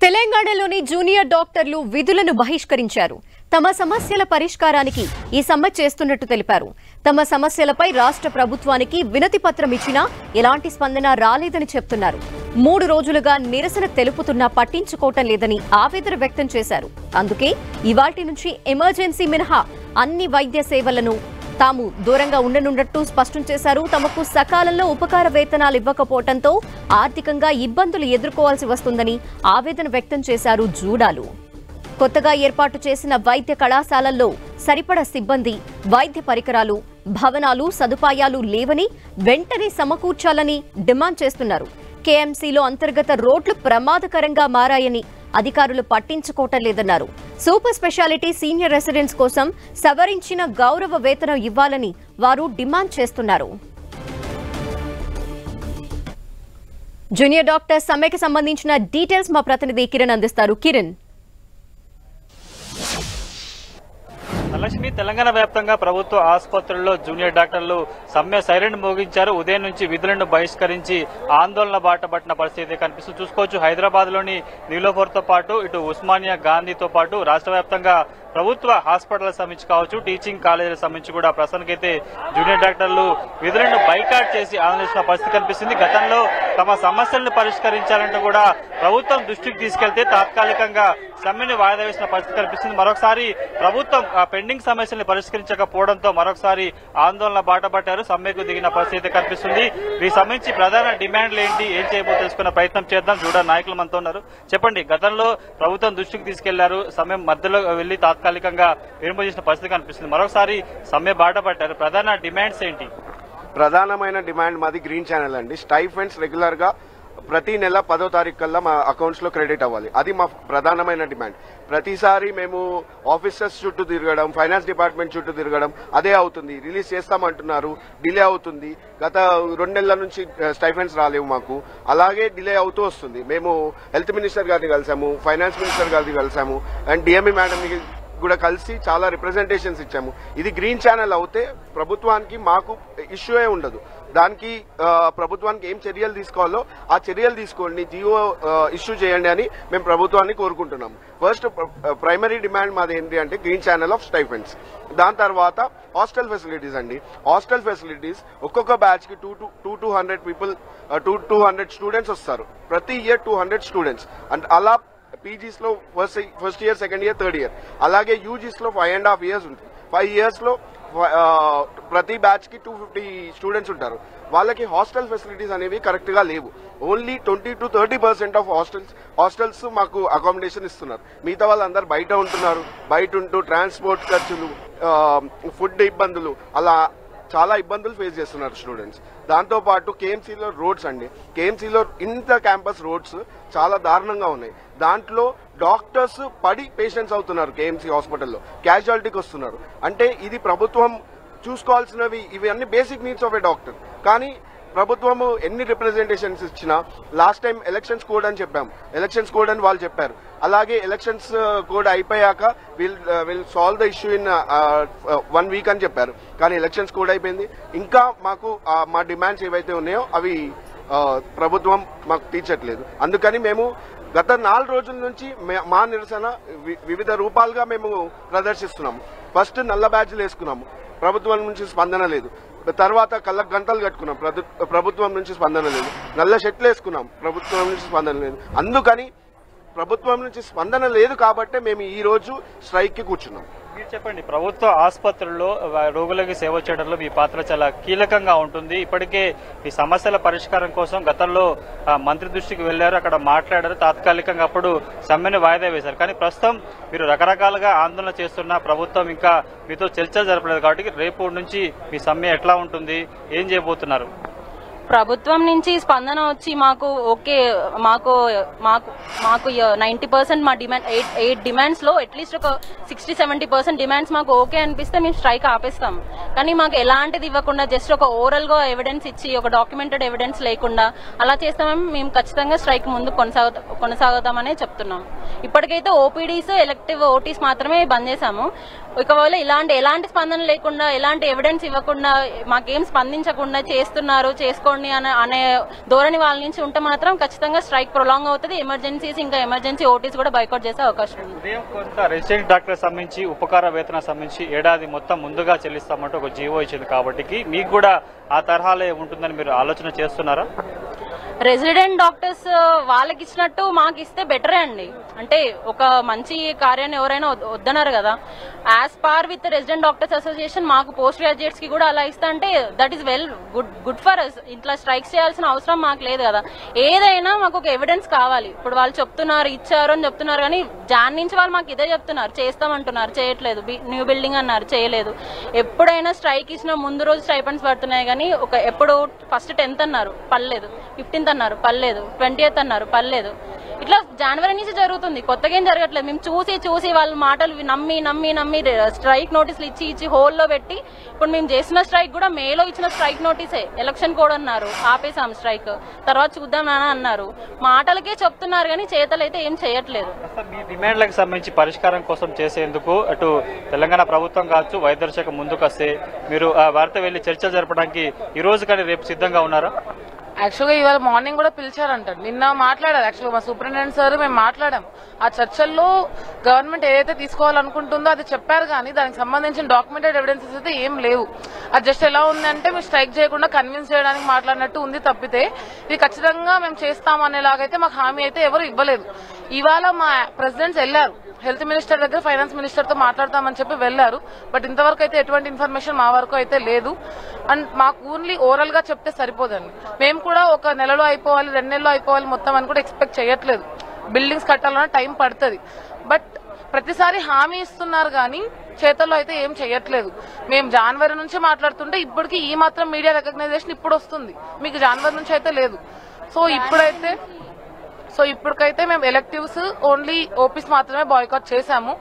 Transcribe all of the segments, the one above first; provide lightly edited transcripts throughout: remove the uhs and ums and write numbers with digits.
తెలంగాణలోని జూనియర్ డాక్టర్లు విధులను బహిష్కరించారు. తమ సమస్యల పరిష్కారానికి ఈ సమ్మె చేస్తున్నట్టు తెలిపారు. తమ సమస్యలపై రాష్ట్ర ప్రభుత్వానికి వినతి పత్రం ఇచ్చినా ఎలాంటి స్పందన రాలేదని చెప్తున్నారు. 3 రోజులుగా నిరసన తెలుపుతున్నా పట్టించుకోవటం లేదని ఆవేదన వ్యక్తం చేశారు. అందుకే ఇవాల్టి నుంచి ఎమర్జెన్సీ మినహా అన్ని వైద్య సేవలను తాము దూరంగా ఉండనున్నట్టు స్పష్టం చేశారు. తమకు సకాలంలో ఉపకార వేతనాలు ఇవ్వకపోవడంతో ఆర్థికంగా ఇబ్బందులు ఎదుర్కోవాల్సి వస్తుందని ఆవేదన వ్యక్తం చేశారు జూడాలు. కొత్తగా ఏర్పాటు చేసిన వైద్య కళాశాలల్లో సరిపడా సిబ్బంది, వైద్య పరికరాలు, భవనాలు, సదుపాయాలు లేవని వెంటనే సమకూర్చాలని డిమాండ్ చేస్తున్నారు. కేఎంసీలో అంతర్గత రోడ్లు ప్రమాదకరంగా మారాయని అధికారులు పట్టించుకోవటం లేదన్నారు. సూపర్ స్పెషాలిటీ సీనియర్ రెసిడెంట్స్ కోసం సవరించిన గౌరవ వేతనం ఇవ్వాలని వారు డిమాండ్ చేస్తున్నారు. జూనియర్ డాక్టర్ సమ్మెకి సంబంధించిన డీటెయిల్స్ మా ప్రతినిధి కిరణ్ అందిస్తారు. కిరణ్, లక్ష్మి, తెలంగాణ వ్యాప్తంగా ప్రభుత్వ ఆసుపత్రుల్లో జూనియర్ డాక్టర్లు సమ్మె సైరన్ మోగించారు. ఉదయం నుంచి విధులను బహిష్కరించి ఆందోళన బాట పట్టిన పరిస్థితి కనిపిస్తుంది. చూసుకోవచ్చు, హైదరాబాద్ లోని నీలోఫర్తో పాటు ఇటు ఉస్మానియా, గాంధీతో పాటు రాష్ట్ర వ్యాప్తంగా ప్రభుత్వ హాస్పిటల్ సంబంధించి కావచ్చు, టీచింగ్ కాలేజీలకు సంబంధించి కూడా ప్రస్తుతానికైతే జూనియర్ డాక్టర్లు విధులను బైకాట్ చేసి ఆందోళన పరిస్థితి కనిపిస్తుంది. గతంలో తమ సమస్యలను పరిష్కరించాలంటూ కూడా ప్రభుత్వం దృష్టికి తీసుకెళ్తే తాత్కాలికంగా సమ్మెను వాయిదా వేసిన పరిస్థితి కనిపిస్తుంది. మరొకసారి ప్రభుత్వం పెండింగ్ సమస్యలను పరిష్కరించకపోవడంతో మరొకసారి ఆందోళన బాటపట్టారు. సమ్మెకు దిగిన పరిస్థితి కనిపిస్తుంది. దీనికి సంబంధించి ప్రధాన డిమాండ్లు ఏంటి, ఏం చేయబో తెలుసుకున్న ప్రయత్నం చేద్దాం. జూడా నాయకులు మనతో ఉన్నారు. చెప్పండి, గతంలో ప్రభుత్వం దృష్టికి తీసుకెళ్లారు, సమ్మె మధ్యలో వెళ్లి తాత్కాలికంగా విడుదల చేసిన పరిస్థితి కనిపిస్తుంది. మరొకసారి సమ్మె బాటపట్టారు. ప్రధాన డిమాండ్స్ ఏంటి? ప్రధానమైన డిమాండ్ మాది గ్రీన్ ఛానల్ అండి. స్టైఫండ్స్ రెగ్యులర్ గా ప్రతి నెల 10వ తారీఖు కల్లా మా అకౌంట్స్ లో క్రెడిట్ అవ్వాలి. అది మా ప్రధానమైన డిమాండ్. ప్రతిసారి మేము ఆఫీసర్స్ చుట్టూ తిరగడం, ఫైనాన్స్ డిపార్ట్మెంట్ చుట్టూ తిరగడం అదే అవుతుంది. రిలీజ్ చేస్తామంటున్నారు, డిలే అవుతుంది. గత 2 నెలల నుంచి స్టైఫండ్స్ రాలేవు మాకు, అలాగే డిలే అవుతూ వస్తుంది. మేము హెల్త్ మినిస్టర్ గారిని కలిసాము, ఫైనాన్స్ మినిస్టర్ గారిని కలిసాము, అండ్ డిఎంఈ మేడం కూడా కలిసి చాలా రిప్రజెంటేషన్స్ ఇచ్చాము. ఇది గ్రీన్ ఛానల్ అవుతే ప్రభుత్వానికి మాకు ఇష్యూయే ఉండదు. దానికి ప్రభుత్వానికి ఏం చర్యలు తీసుకోవాలో ఆ చర్యలు తీసుకోండి, జియో ఇష్యూ చేయండి అని మేము ప్రభుత్వాన్ని కోరుకుంటున్నాము. ఫస్ట్ ప్రైమరీ డిమాండ్ మాది ఏంటి అంటే గ్రీన్ ఛానల్ ఆఫ్ స్టైఫండ్స్. దాని తర్వాత హాస్టల్ ఫెసిలిటీస్ అండి. హాస్టల్ ఫెసిలిటీస్ ఒక్కొక్క బ్యాచ్ కి 200 పీపుల్ 200 స్టూడెంట్స్ వస్తారు. ప్రతి ఇయర్ 200 స్టూడెంట్స్. అండ్ అలా పీజీస్ లో first year, second year, third year, అలాగే యూజీస్ లో 5.5 years ఉంటుంది. 5 years లో ప్రతి బ్యాచ్ కి 250 స్టూడెంట్స్ ఉంటారు. వాళ్ళకి హాస్టల్ ఫెసిలిటీస్ అనేవి కరెక్ట్ గా లేవు. ఓన్లీ 20 to 30% ఆఫ్ హాస్టల్స్ మాకు అకామిడేషన్ ఇస్తున్నారు. మిగతా వాళ్ళందరూ బయట ఉంటున్నారు. బయట ఉంటూ ట్రాన్స్పోర్ట్ ఖర్చులు, ఫుడ్ ఇబ్బందులు, అలా చాలా ఇబ్బందులు ఫేస్ చేస్తున్నారు స్టూడెంట్స్. దాంతో పాటు కేఎంసీలో రోడ్స్ అండి. కేఎంసీలో ఇంటర్ క్యాంపస్ రోడ్స్ చాలా దారుణంగా ఉన్నాయి. దాంట్లో డాక్టర్స్ పడి పేషెంట్స్ అవుతున్నారు. కేఎంసీ హాస్పిటల్లో క్యాజువాలిటీకి వస్తున్నారు. అంటే ఇది ప్రభుత్వం చూసుకోవాల్సినవి. ఇవి అన్ని basic needs of A doctor. కానీ ప్రభుత్వము ఎన్ని రిప్రజెంటేషన్స్ ఇచ్చినా, లాస్ట్ టైం ఎలక్షన్స్ కోడ్ అని చెప్పాము, ఎలక్షన్స్ కోడ్ అని వాళ్ళు చెప్పారు. అలాగే ఎలక్షన్స్ కోడ్ అయిపోయాక will solve the issue in 1 week అని చెప్పారు. కానీ ఎలక్షన్స్ కోడ్ అయిపోయింది. ఇంకా మాకు మా డిమాండ్స్ ఏవైతే ఉన్నాయో అవి ప్రభుత్వం మాకు తీర్చట్లేదు. అందుకని మేము గత 4 రోజుల నుంచి మా నిరసన వివిధ రూపాలుగా మేము ప్రదర్శిస్తున్నాము. ఫస్ట్ నల్ల బ్యాడ్జ్లు వేసుకున్నాము, ప్రభుత్వం నుంచి స్పందన లేదు. తర్వాత కళ్ళకు గంటలు కట్టుకున్నాం, ప్రభుత్వం నుంచి స్పందన లేదు. నల్ల షర్ట్లు వేసుకున్నాం, ప్రభుత్వం నుంచి స్పందన లేదు. అందుకని ప్రభుత్వం నుంచి స్పందన లేదు కాబట్టే మేము ఈ రోజు స్ట్రైక్ కి కూర్చున్నాం. మీరు చెప్పండి, ప్రభుత్వ ఆసుపత్రుల్లో రోగులకి సేవ చేయడంలో మీ పాత్ర చాలా కీలకంగా ఉంటుంది. ఇప్పటికే ఈ సమస్యల పరిష్కారం కోసం గతంలో మంత్రి దృష్టికి వెళ్లారు, అక్కడ మాట్లాడారు. తాత్కాలికంగా అప్పుడు సమ్మెను వాయిదా వేశారు. కానీ ప్రస్తుతం మీరు రకరకాలుగా ఆందోళన చేస్తున్న ప్రభుత్వం ఇంకా మీతో చర్చలు జరపలేదు. కాబట్టి రేపు నుంచి మీ సమ్మె ఎట్లా ఉంటుంది, ఏం చేయబోతున్నారు? ప్రభుత్వం నుంచి స్పందన వచ్చి మాకు ఓకే, మాకు 90% మా డిమాండ్ 8 డిమాండ్స్ లో అట్లీస్ట్ ఒక 60-70% డిమాండ్స్ మాకు ఓకే అనిపిస్తే మేము స్ట్రైక్ ఆపేస్తాం. కానీ మాకు ఎలాంటిది ఇవ్వకుండా జస్ట్ ఒక ఓరల్ గా ఎవిడెన్స్ ఇచ్చి, ఒక డాక్యుమెంటెడ్ ఎవిడెన్స్ లేకుండా అలా చేస్తామని మేము ఖచ్చితంగా స్ట్రైక్ ముందు కొనసాగుతామనే చెప్తున్నాం. ఇప్పటికైతే ఓపీడీస్ ఎలక్టివ్ ఓటీస్ మాత్రమే బంద్ చేశాము. ఒకవేళ ఎలాంటి స్పందన లేకుండా, ఎలాంటి ఎవిడెన్స్ ఇవ్వకుండా, మాకేం స్పందించకుండా చేస్తున్నారు చేసుకోండి అనే ధోరణి వాళ్ళ నుంచి ఉంటే మాత్రం ఖచ్చితంగా స్ట్రైక్ ప్రొలాంగ్ అవుతుంది. ఎమర్జెన్సీస్ ఇంకా ఎమర్జెన్సీ ఓటీస్ కూడా బైకాట్ చేసే అవకాశం ఉంది. ఉదయం కొంత రెసిడెంట్ డాక్టర్ సంబంధించి ఉపకార వేతన సంబంధించి ఏడాది మొత్తం ముందుగా చెల్లిస్తామంటూ ఒక జీవో ఇచ్చింది కాబట్టి మీకు కూడా ఆ తరహాలే ఉంటుందని మీరు ఆలోచన చేస్తున్నారా? రెసిడెంట్ డాక్టర్స్ వాళ్ళకి ఇచ్చినట్టు మాకు ఇస్తే బెటరే అండి. అంటే ఒక మంచి కార్యాన్ని ఎవరైనా వద్దన్నారు కదా. As par with resident doctors association మాకు పోస్ట్ గ్రాడ్యుయేట్స్ కి కూడా అలా ఇస్తా అంటే that is well good for us. ఇట్లా స్ట్రైక్స్ చేయాల్సిన అవసరం మాకు లేదు కదా. ఏదైనా మాకు ఒక ఎవిడెన్స్ కావాలి. ఇప్పుడు వాళ్ళు చెప్తున్నారు ఇచ్చారు అని చెప్తున్నారు కానీ జాన్ నుంచి వాళ్ళు మాకు ఇదే చెప్తున్నారు, చేస్తామంటున్నారు, చేయట్లేదు. న్యూ బిల్డింగ్ అన్నారు, చేయలేదు. ఎప్పుడైనా స్ట్రైక్ ఇచ్చిన ముందు రోజు స్టైపెండ్స్ పడుతున్నాయి కానీ ఎప్పుడు ఫస్ట్ 10th అన్నారు పర్లేదు, 15th అన్నారు పర్లేదు, 20th అన్నారు పర్లేదు. ఇట్లా జనవరి నుంచి జరుగుతుంది, కొత్తగా ఏం జరగట్లేదు. మేము చూసి వాళ్ళ మాటలు నమ్మి స్ట్రైక్ నోటీసులు ఇచ్చి హోల్లో పెట్టి ఇప్పుడు మేము చేసిన స్ట్రైక్ కూడా మేలో ఇచ్చిన స్ట్రైక్ నోటీసే. ఎలక్షన్ కోడ్ అన్నారు, ఆపేసాం స్ట్రైక్, తర్వాత చూద్దాం అన్నారు. మాటలకే చెప్తున్నారు కానీ చేతలు అయితే ఏం చేయట్లేదు. మీ డిమాండ్లకు సంబంధించి పరిష్కారం కోసం చేసేందుకు అటు తెలంగాణ ప్రభుత్వం కావచ్చు, వైద్య శాఖ ముందుకు వస్తే మీరు వారితో వెళ్లి చర్చలు జరపడానికి ఈ రోజు కానీ రేపు సిద్ధంగా ఉన్నారా? యాక్చువల్గా ఇవాళ మార్నింగ్ కూడా పిలిచారంట. నిన్న మాట్లాడారు యాక్చువల్గా మా సూపరింటెండెంట్ సార్, మేము మాట్లాడాం. ఆ చర్చల్లో గవర్నమెంట్ ఏదైతే తీసుకోవాలనుకుంటుందో అది చెప్పారు కానీ దానికి సంబంధించిన డాక్యుమెంటెడ్ ఎవిడెన్సెస్ అయితే ఏం లేవు. అది జస్ట్ ఎలా ఉందంటే మీరు స్ట్రైక్ చేయకుండా కన్విన్స్ చేయడానికి మాట్లాడినట్టు ఉంది తప్పితే ఇది ఖచ్చితంగా మేము చేస్తామనేలాగైతే మాకు హామీ అయితే ఎవరు ఇవ్వలేదు. ఇవాళ మా ప్రెసిడెంట్స్ వెళ్లారు, హెల్త్ మినిస్టర్ దగ్గర ఫైనాన్స్ మినిస్టర్ తో మాట్లాడతామని చెప్పి వెళ్లారు. బట్ ఇంతవరకు అయితే ఎటువంటి ఇన్ఫర్మేషన్ మా వరకు అయితే లేదు. అండ్ మాకు ఓన్లీ ఓరల్ గా చెప్తే సరిపోదండి. మేము కూడా ఒక నెలలో అయిపోవాలి, 2 నెలల్లో అయిపోవాలి మొత్తం అని కూడా ఎక్స్పెక్ట్ చేయట్లేదు. బిల్డింగ్స్ కట్టాలన్నా టైం పడుతుంది. బట్ ప్రతిసారి హామీ ఇస్తున్నారు కానీ చేతల్లో అయితే ఏం చేయట్లేదు. మేము జనవరి నుంచి మాట్లాడుతుంటే ఇప్పటికీ ఈ మాత్రం మీడియా రికగ్నైజేషన్ ఇప్పుడు వస్తుంది, మీకు జనవరి నుంచి అయితే లేదు. సో ఇప్పటికైతే మేము ఎలెక్టివ్స్ ఓన్లీ ఓపీస్ మాత్రమే బాయ్కాట్ చేశాము.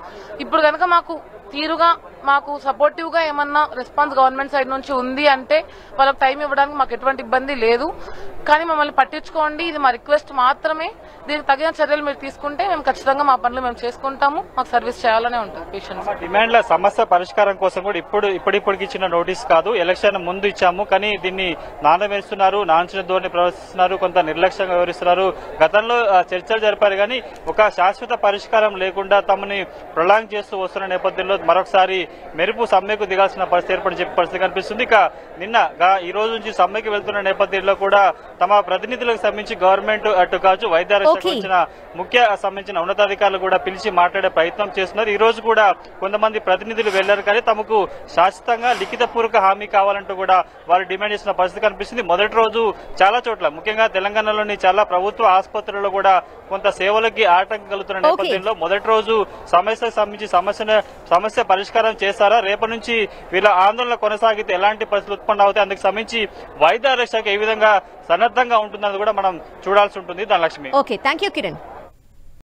ఇప్పుడు కనుక మాకు తీరుగా మాకు సపోర్టివ్ గా ఏమన్నా రెస్పాన్స్ గవర్నమెంట్ సైడ్ నుంచి ఉంది అంటే వాళ్ళకి టైం ఇవ్వడానికి మాకు ఎటువంటి ఇబ్బంది లేదు. కానీ మమ్మల్ని పట్టించుకోండి, ఇది మా రిక్వెస్ట్ మాత్రమే. దీనికి తగిన చర్యలు మీరు తీసుకుంటే మేము ఖచ్చితంగా మా పనులు మేము చేసుకుంటాము. మాకు సర్వీస్ చేయాలనే ఉంటుంది పేషెంట్స్. డిమాండ్ల సమస్య పరిష్కారం కోసం కూడా ఇప్పటికి ఇచ్చిన నోటీస్ కాదు, ఎలక్షన్ ముందు ఇచ్చాము కానీ దీన్ని నానవేస్తున్నారు, నాంచిన ధోరణి ప్రవర్తిస్తున్నారు, కొంత నిర్లక్ష్యంగా వ్యవహరిస్తున్నారు. గతంలో చర్చలు జరిపారు కానీ ఒక శాశ్వత పరిష్కారం లేకుండా తమని ప్రొలాంగ్ చేస్తూ వస్తున్న నేపథ్యంలో మరొకసారి మెరుపు సమ్మెకు దిగాల్సిన పరిస్థితి ఏర్పడి చెప్పే పరిస్థితి కనిపిస్తుంది. ఇక నిన్న ఈ రోజు నుంచి సమ్మెకి వెళ్తున్న నేపథ్యంలో కూడా తమ ప్రతినిధులకు సంబంధించి గవర్నమెంట్ అటు కావచ్చు వైద్య ముఖ్య సంబంధించిన ఉన్నతాధికారులు కూడా పిలిచి మాట్లాడే ప్రయత్నం చేస్తున్నారు. ఈ రోజు కూడా కొంతమంది ప్రతినిధులు వెళ్లారు కానీ తమకు శాశ్వతంగా లిఖితపూర్వక హామీ కావాలంటూ కూడా వారు డిమాండ్ చేసిన పరిస్థితి కనిపిస్తుంది. మొదటి రోజు చాలా చోట్ల ముఖ్యంగా తెలంగాణలోని చాలా ప్రభుత్వ ఆసుపత్రుల్లో కూడా కొంత సేవలకి ఆటంకం కలుగుతున్న నేపథ్యంలో మొదటి రోజు సమస్యకు సంబంధించి సమస్య పరిష్కారం చేస్తారా, రేపటి నుంచి వీళ్ళ ఆందోళన కొనసాగితే ఎలాంటి పరిస్థితులు ఉత్పన్న అవుతాయి, అందుకు సంబంధించి వైద్య ఆరోగ్య శాఖ ఏ విధంగా సన్నద్ధంగా ఉంటుందని కూడా మనం చూడాల్సి ఉంటుంది. Dhanalakshmi. Okay, thank you Kiran.